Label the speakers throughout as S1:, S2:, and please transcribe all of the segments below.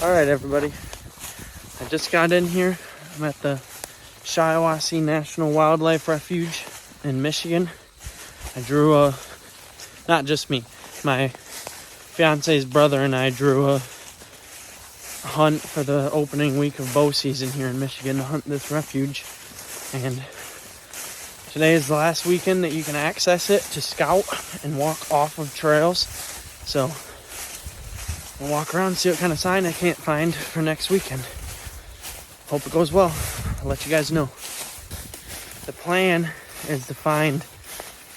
S1: All right, everybody. I just got in here. I'm at the Shiawassee National Wildlife Refuge in Michigan. I drew not just me, my fiance's brother and I drew a hunt for the opening week of bow season here in Michigan to hunt this refuge. And today is the last weekend that you can access it to scout and walk off of trails. So I'll walk around and see what kind of sign I can't find for next weekend. Hope it goes well. I'll let you guys know. The plan is to find...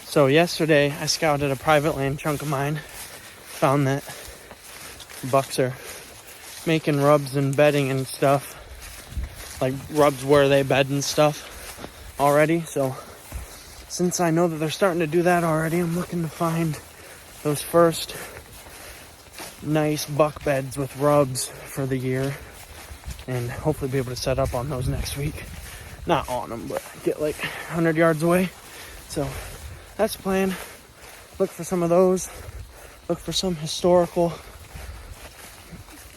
S1: So yesterday I scouted a private land chunk of mine. Found that bucks are making rubs and bedding and stuff. Like rubs where they bed and stuff already. So since I know that they're starting to do that already, I'm looking to find those first nice buck beds with rubs for the year, and hopefully be able to set up on those next week. Not on them, but get like 100 yards away. So that's the plan. Look for some of those. Look for some historical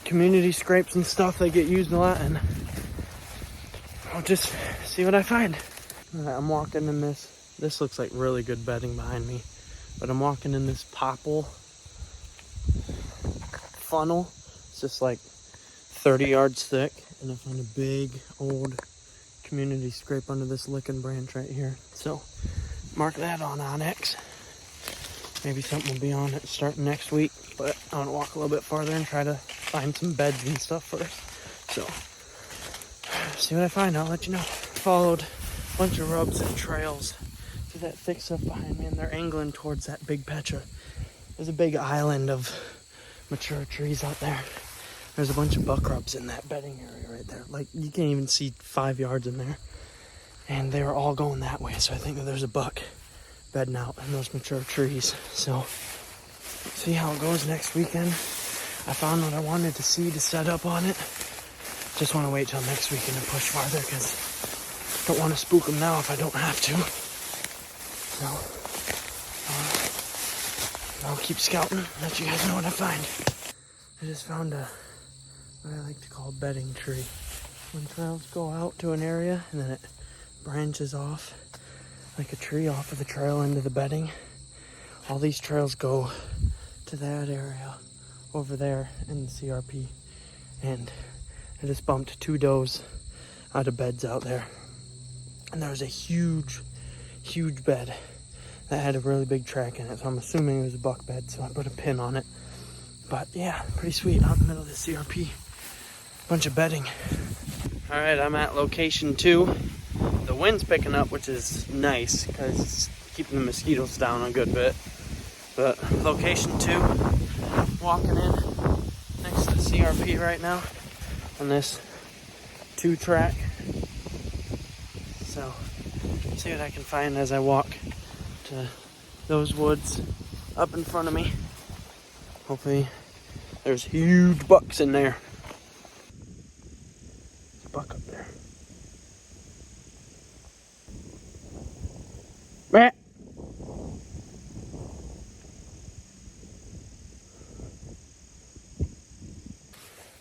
S1: community scrapes and stuff that get used a lot, and I'll just see what I find. I'm walking in this. This looks like really good bedding behind me, but I'm walking in this popple funnel. It's just like 30 yards thick, and I found a big old community scrape under this licking branch right here. So mark that on Onyx. Maybe something will be on it starting next week, but I want to walk a little bit farther and try to find some beds and stuff first. So see what I find. I'll let you know. Followed a bunch of rubs and trails to that thick stuff behind me, and they're angling towards that big patch of... There's a big island of mature trees out there. There's a bunch of buck rubs in that bedding area right there. Like, you can't even see 5 yards in there. And they were all going that way, so I think that there's a buck bedding out in those mature trees. So, see how it goes next weekend. I found what I wanted to see to set up on it. Just want to wait till next weekend to push farther, because I don't want to spook them now if I don't have to. So, I'll keep scouting, let you guys know what I find. I just found what I like to call bedding tree. When trails go out to an area and then it branches off like a tree off of the trail into the bedding. All these trails go to that area over there in the CRP. And I just bumped 2 does out of beds out there. And there was a huge bed that had a really big track in it, so I'm assuming it was a buck bed, so I put a pin on it. But yeah, pretty sweet out in the middle of the CRP. Bunch of bedding. All right, I'm at location 2. The wind's picking up, which is nice because it's keeping the mosquitoes down a good bit. But location 2, walking in next to the CRP right now on this 2-track. So see what I can find as I walk to those woods up in front of me. Hopefully there's huge bucks in there. There's a buck up there. Bah.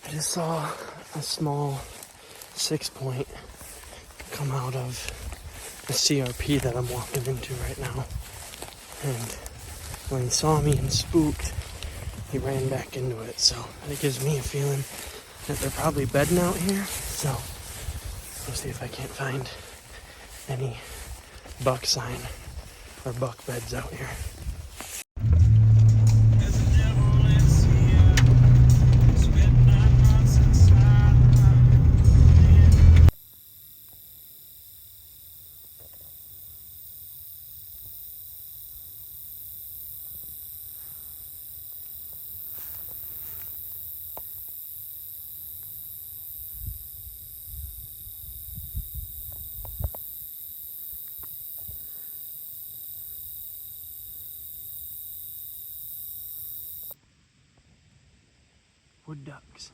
S1: I just saw a small 6-point come out of the CRP that I'm walking into right now. And when he saw me and spooked, he ran back into it. So it gives me a feeling that they're probably bedding out here. So we'll see if I can't find any buck sign or buck beds out here. Wood ducks.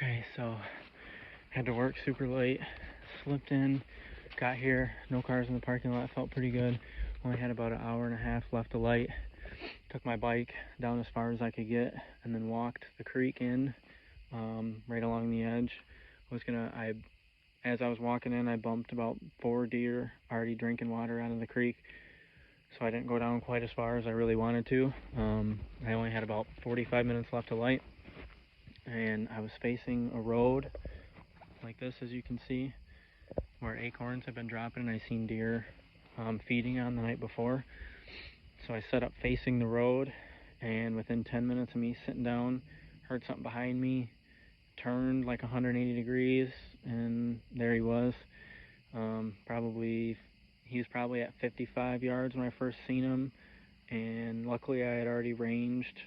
S1: Okay, so had to work super late, slipped in, got here, no cars in the parking lot, felt pretty good. Only had about an hour and a half left of light. Took my bike down as far as I could get and then walked the creek in, right along the edge. As I was walking in, I bumped about 4 deer already drinking water out of the creek. So I didn't go down quite as far as I really wanted to. I only had about 45 minutes left of light, and I was facing a road like this, as you can see, where acorns have been dropping, and I seen deer feeding on the night before. So I set up facing the road, and within 10 minutes of me sitting down, heard something behind me, turned like 180 degrees, and there he was. He was probably at 55 yards when I first seen him, and luckily I had already ranged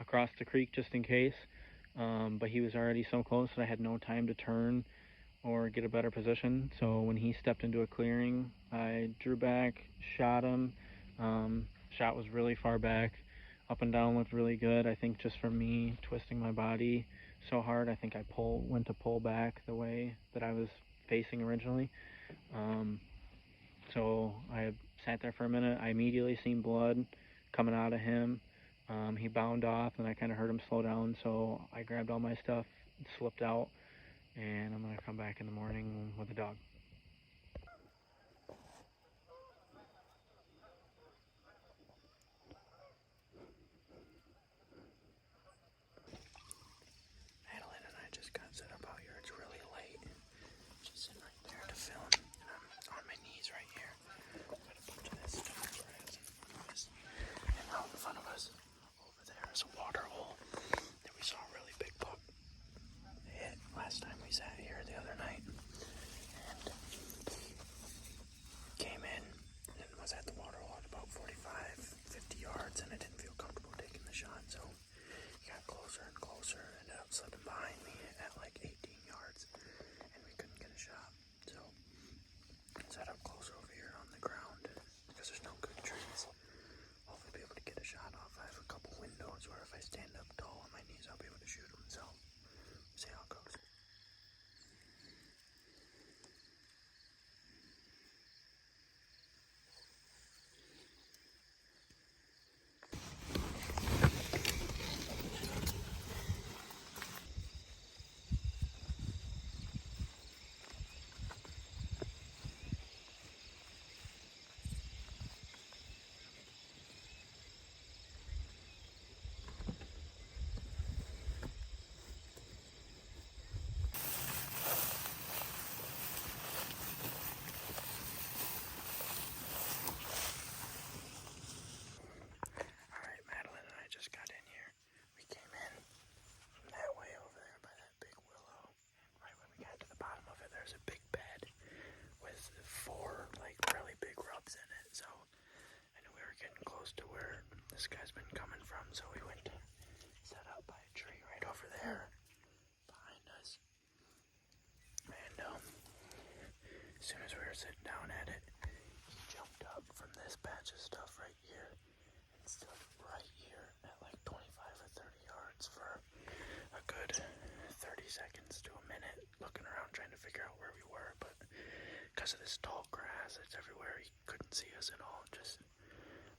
S1: across the creek just in case, but he was already so close that I had no time to turn or get a better position. So when he stepped into a clearing, I drew back, shot him. Shot was really far back. Up and down looked really good. I think just from me twisting my body so hard, I think I went to pull back the way that I was facing originally. So I sat there for a minute. I immediately seen blood coming out of him. He bounded off, and I kind of heard him slow down. So I grabbed all my stuff, slipped out, and I'm gonna come back in the morning with a dog. Madeline and I just got set up out here. It's really late. She's sitting right there to film, and I'm on my knees right here. Got a bunch of this stuff right in front of us. And out in front of us, over there is a water hole that we saw a really big buck hit last time we sat here the other night. And came in and was at the water hole at about 50 yards, and I didn't feel comfortable taking the shot, so he got closer and closer, ended up slipping behind me at like 18 yards, and we couldn't get a shot. So set up closer over here on the ground because there's no good trees. Hopefully be able to get a shot off. I have a couple windows where if I stand up tall on my knees, I'll be able to shoot them. So see how it goes. To where this guy's been coming from, so we went to set up by a tree right over there behind us. And as soon as we were sitting down at it, he jumped up from this patch of stuff right here and stood right here at like 25 or 30 yards for a good 30 seconds to a minute, looking around trying to figure out where we were. But because of this tall grass that's everywhere, he couldn't see us at all. Just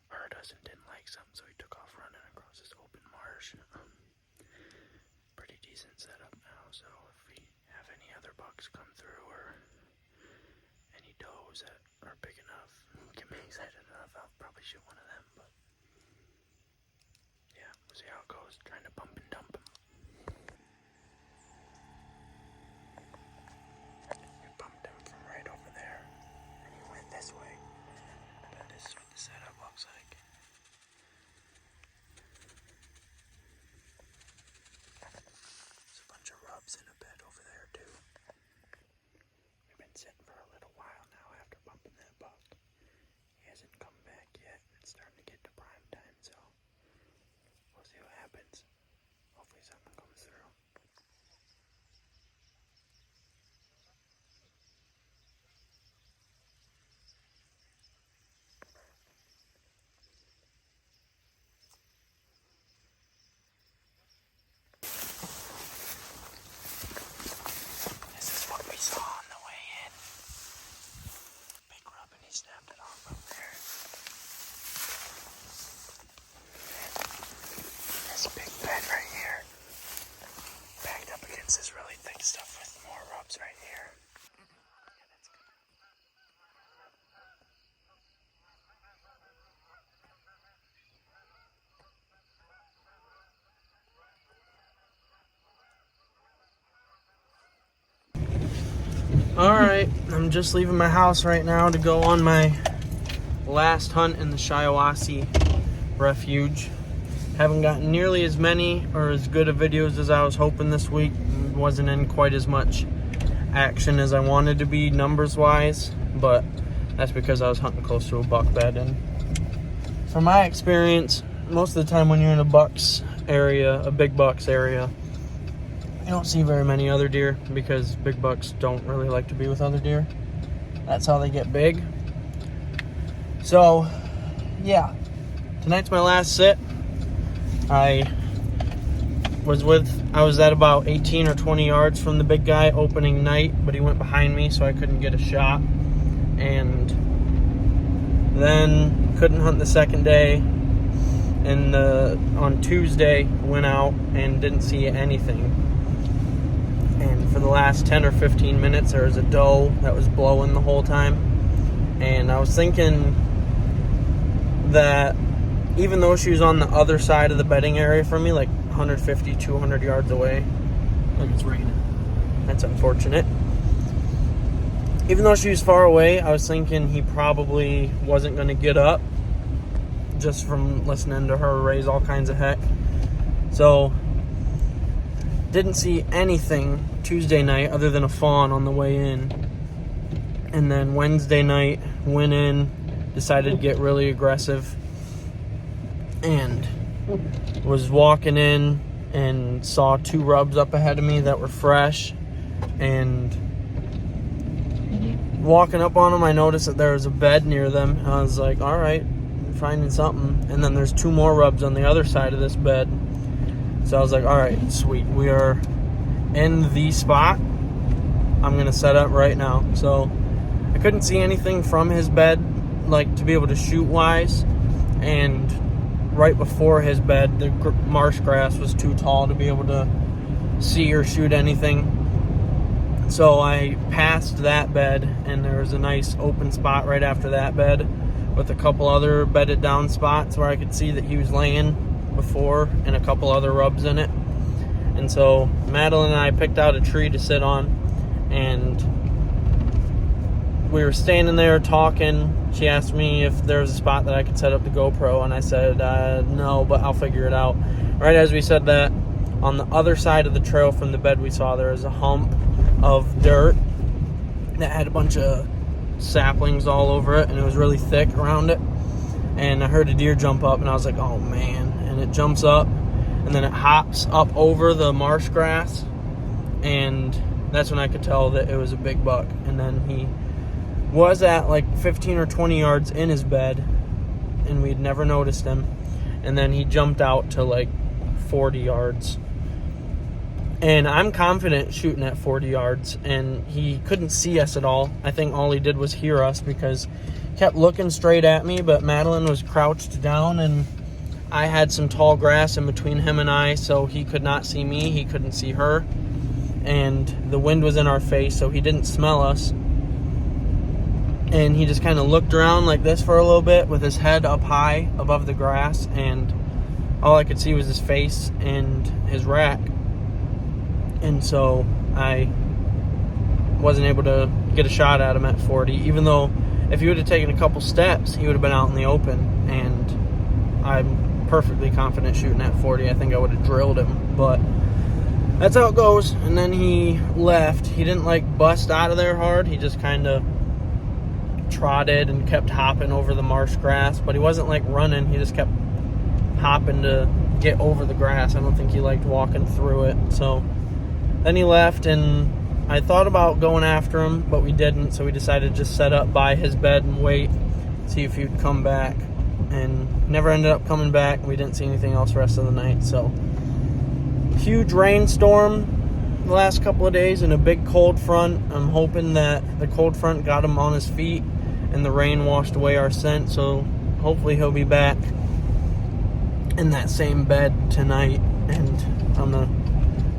S1: heard us and didn't like something, so he took off running across this open marsh. Pretty decent setup now, so if we have any other bucks come through or any does that are big enough, get me excited enough, I'll probably shoot one of them. But yeah, we'll see how it goes, trying to bump and dump him. We bumped him from right over there, and he went this way. But this is what the setup looks like. There's a bunch of rubs in a bed over there too. We've been sitting for a little while now after bumping that buck. He hasn't come back yet. It's starting to get to prime time, so we'll see what happens. Hopefully something comes through. Alright, I'm just leaving my house right now to go on my last hunt in the Shiawassee Refuge. Haven't gotten nearly as many or as good of videos as I was hoping this week. Wasn't in quite as much action as I wanted to be numbers wise, but that's because I was hunting close to a buck bed. And from my experience, most of the time when you're in a bucks area, a big bucks area, you don't see very many other deer because big bucks don't really like to be with other deer. That's how they get big. So yeah, tonight's my last sit. I was at about 18 or 20 yards from the big guy opening night, but he went behind me, so I couldn't get a shot. And then couldn't hunt the second day. And on Tuesday, went out and didn't see anything. And for the last 10 or 15 minutes, there was a doe that was blowing the whole time. And I was thinking that even though she was on the other side of the bedding area from me, like 150, 200 yards away.
S2: Like it's raining.
S1: That's unfortunate. Even though she was far away, I was thinking he probably wasn't going to get up just from listening to her raise all kinds of heck. So, didn't see anything Tuesday night other than a fawn on the way in. And then Wednesday night, went in, decided to get really aggressive, and was walking in and saw 2 rubs up ahead of me that were fresh. And walking up on them, I noticed that there was a bed near them. I was like, all right, I'm finding something. And then there's 2 more rubs on the other side of this bed. So I was like, all right, sweet. We are in the spot. I'm going to set up right now. So I couldn't see anything from his bed, like to be able to shoot wise. And right before his bed, the marsh grass was too tall to be able to see or shoot anything. So I passed that bed, and there was a nice open spot right after that bed with a couple other bedded down spots where I could see that he was laying before and a couple other rubs in it. And so Madeline and I picked out a tree to sit on, and we were standing there talking. She asked me if there was a spot that I could set up the GoPro, and I said no, but I'll figure it out. Right as we said that, on the other side of the trail from the bed we saw, there was a hump of dirt that had a bunch of saplings all over it, and it was really thick around it. And I heard a deer jump up, and I was like, oh man. And it jumps up, and then it hops up over the marsh grass, and that's when I could tell that it was a big buck. And then he was at like 15 or 20 yards in his bed, and we'd never noticed him. And then he jumped out to like 40 yards. And I'm confident shooting at 40 yards, and he couldn't see us at all. I think all he did was hear us because he kept looking straight at me, but Madeline was crouched down, and I had some tall grass in between him and I, so he could not see me, he couldn't see her. And the wind was in our face, so he didn't smell us. And he just kind of looked around like this for a little bit with his head up high above the grass, and all I could see was his face and his rack. And so I wasn't able to get a shot at him at 40, even though if he would have taken a couple steps, he would have been out in the open. And I'm perfectly confident shooting at 40. I think I would have drilled him, but that's how it goes. And then he left. He didn't like bust out of there hard. He just kind of trotted and kept hopping over the marsh grass, but he wasn't like running. He just kept hopping to get over the grass. I don't think he liked walking through it. So then he left, and I thought about going after him, but we didn't. So we decided to just set up by his bed and wait, see if he'd come back. And never ended up coming back. We didn't see anything else the rest of the night. So huge rainstorm the last couple of days and a big cold front. I'm hoping that the cold front got him on his feet and the rain washed away our scent. So hopefully he'll be back in that same bed tonight. And I'm going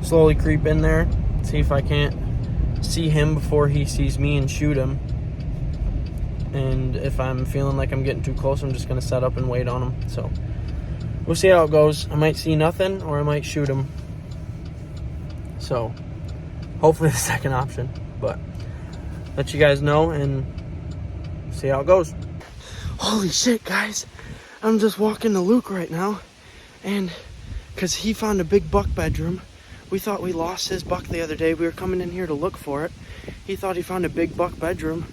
S1: to slowly creep in there, see if I can't see him before he sees me and shoot him. And if I'm feeling like I'm getting too close, I'm just going to set up and wait on him. So we'll see how it goes. I might see nothing, or I might shoot him. So hopefully the second option. But let you guys know and see how it goes. Holy shit, guys. I'm just walking to Luke right now, and because he found a big buck bedroom. We thought we lost his buck the other day. We were coming in here to look for it. He thought he found a big buck bedroom.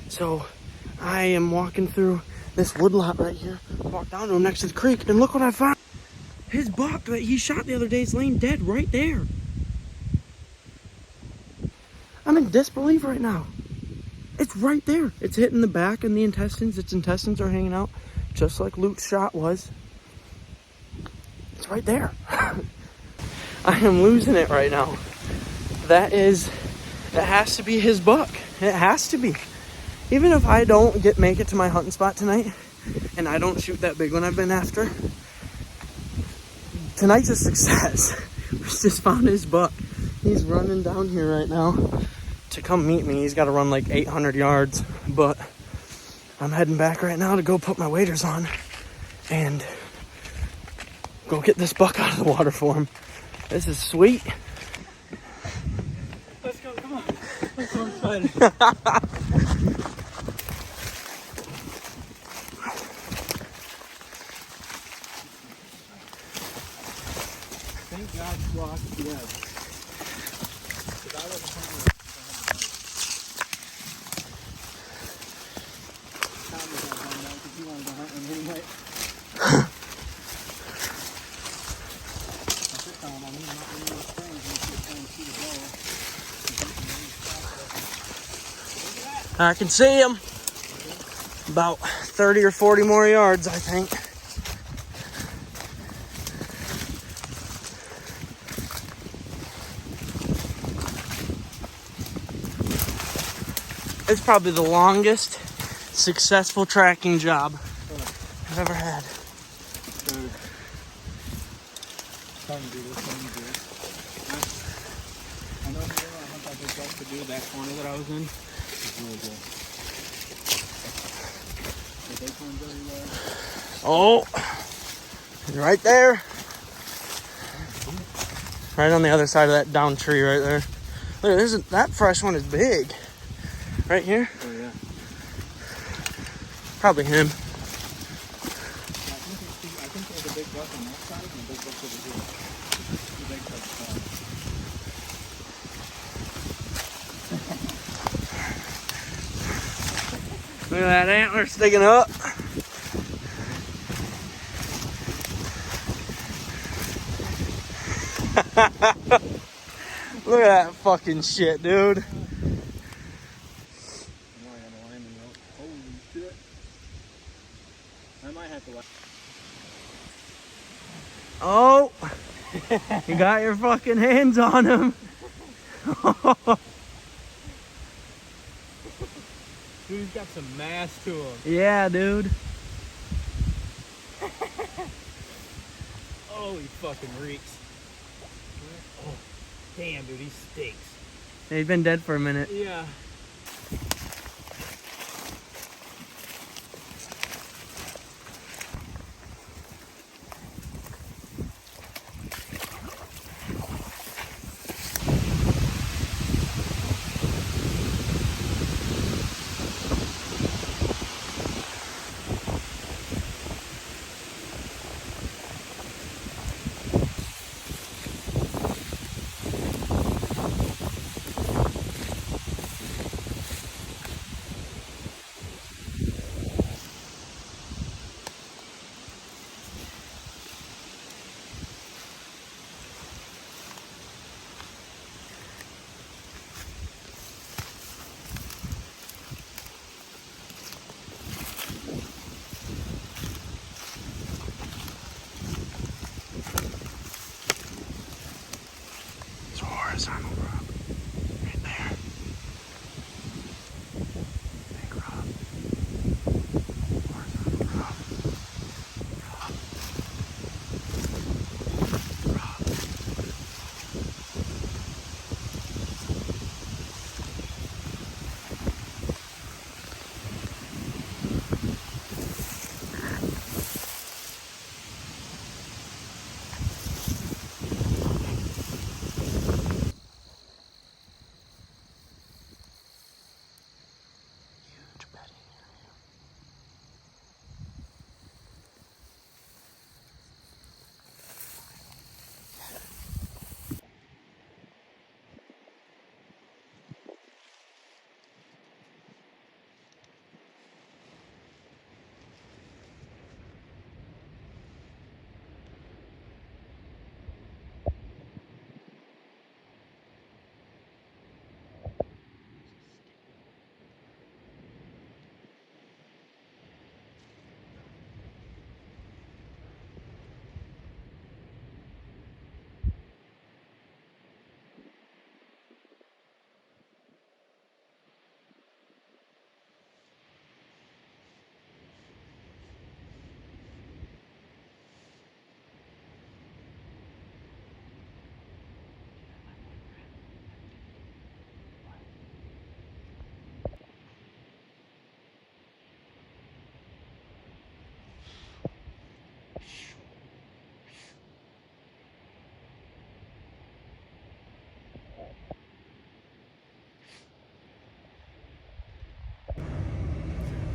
S1: So I am walking through this woodlot right here. Walk down to him next to the creek, and look what I found. His buck that he shot the other day is laying dead right there. I'm in disbelief right now. It's right there. It's hitting the back and the intestines. Its intestines are hanging out just like Luke's shot was. It's right there. I am losing it right now. That has to be his buck. It has to be. Even if I don't make it to my hunting spot tonight, and I don't shoot that big one I've been after, tonight's a success. We just found his buck. He's running down here right now to come meet me. He's got to run like 800 yards, but I'm heading back right now to go put my waders on and go get this buck out of the water for him. This is sweet.
S2: Let's go, come on. I'm so excited. Thank God block, yes. Because I wasn't trying to Tom was not done that because he wanted to hunt him anyway. I said to him, I'm not going to springs and he's trying to shoot a bow.
S1: I can see him. About 30 or 40 more yards, I think. It's probably the longest successful tracking job I've ever had.
S2: Fun to do this, fun to do this. I know the hunt I just got to do that corner that I was in. It's really good. The big one's everywhere.
S1: Oh, right there. Right on the other side of that down tree right there. Look, that fresh one is big. Right here?
S2: Oh, yeah.
S1: Probably him.
S2: I think there's a big buck on that side and a big buck over here. The big buck's side.
S1: Look at that antler sticking up. Look at that fucking shit, dude.
S2: Holy shit. I might have to
S1: Oh, you got your fucking hands on him.
S2: Dude, he's got some mass to him.
S1: Yeah, dude.
S2: Oh, he fucking reeks. Oh, damn, dude, he stinks.
S1: He's been dead for a minute.
S2: Yeah.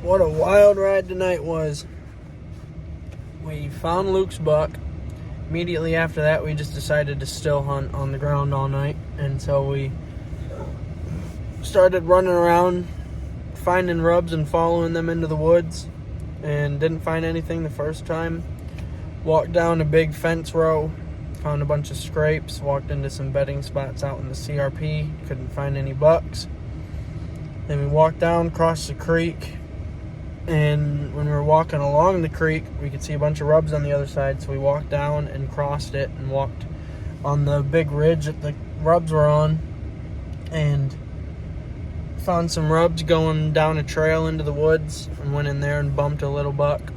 S1: What a wild ride tonight was. We found Luke's buck. Immediately after that, we just decided to still hunt on the ground all night. And so we started running around, finding rubs and following them into the woods. And didn't find anything the first time. Walked down a big fence row, found a bunch of scrapes, walked into some bedding spots out in the CRP, couldn't find any bucks. Then we walked down, crossed the creek, and when we were walking along the creek, we could see a bunch of rubs on the other side, so we walked down and crossed it and walked on the big ridge that the rubs were on, and found some rubs going down a trail into the woods, and went in there and bumped a little buck,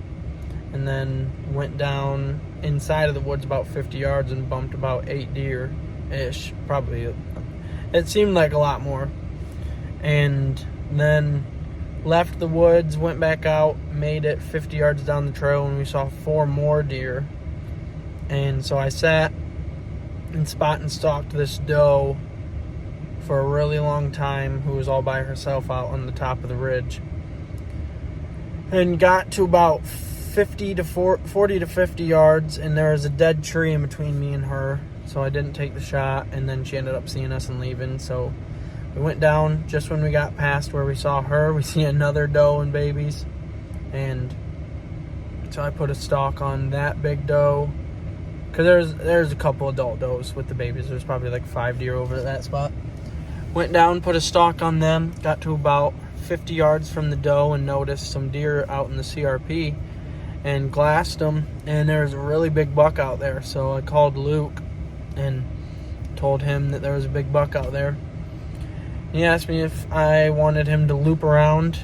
S1: and then went down inside of the woods about 50 yards and bumped about 8 deer-ish, probably. It seemed like a lot more. And then left the woods, went back out, made it 50 yards down the trail, and we saw 4 more deer. And so I sat and spot and stalked this doe for a really long time, who was all by herself out on the top of the ridge. And got to about 40 to 50 yards, and there was a dead tree in between me and her, so I didn't take the shot, and then she ended up seeing us and leaving. So we went down. Just when we got past where we saw her, we see another doe and babies, and so I put a stalk on that big doe, because there's a couple adult does with the babies. There's probably like 5 deer over at that spot. Went down, put a stalk on them, got to about 50 yards from the doe and noticed some deer out in the CRP and glassed them, and there's a really big buck out there. So I called Luke and told him that there was a big buck out there. He asked me if I wanted him to loop around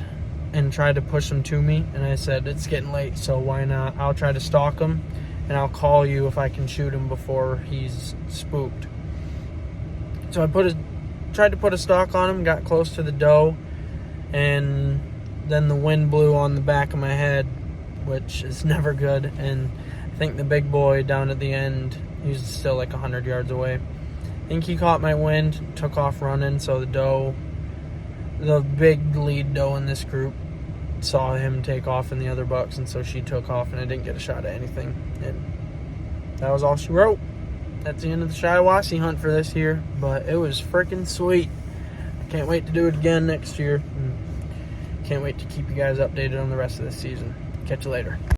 S1: and try to push him to me, and I said, it's getting late, so why not? I'll try to stalk him, and I'll call you if I can shoot him before he's spooked. So I tried to put a stalk on him, got close to the doe, and then the wind blew on the back of my head, which is never good, and I think the big boy down at the end, he's still like 100 yards away. I think he caught my wind, took off running, so the big lead doe in this group, saw him take off and the other bucks, and so she took off, and I didn't get a shot at anything. And that was all she wrote. That's the end of the Shiawassee hunt for this year, but it was freaking sweet. I can't wait to do it again next year. And can't wait to keep you guys updated on the rest of this season. Catch you later.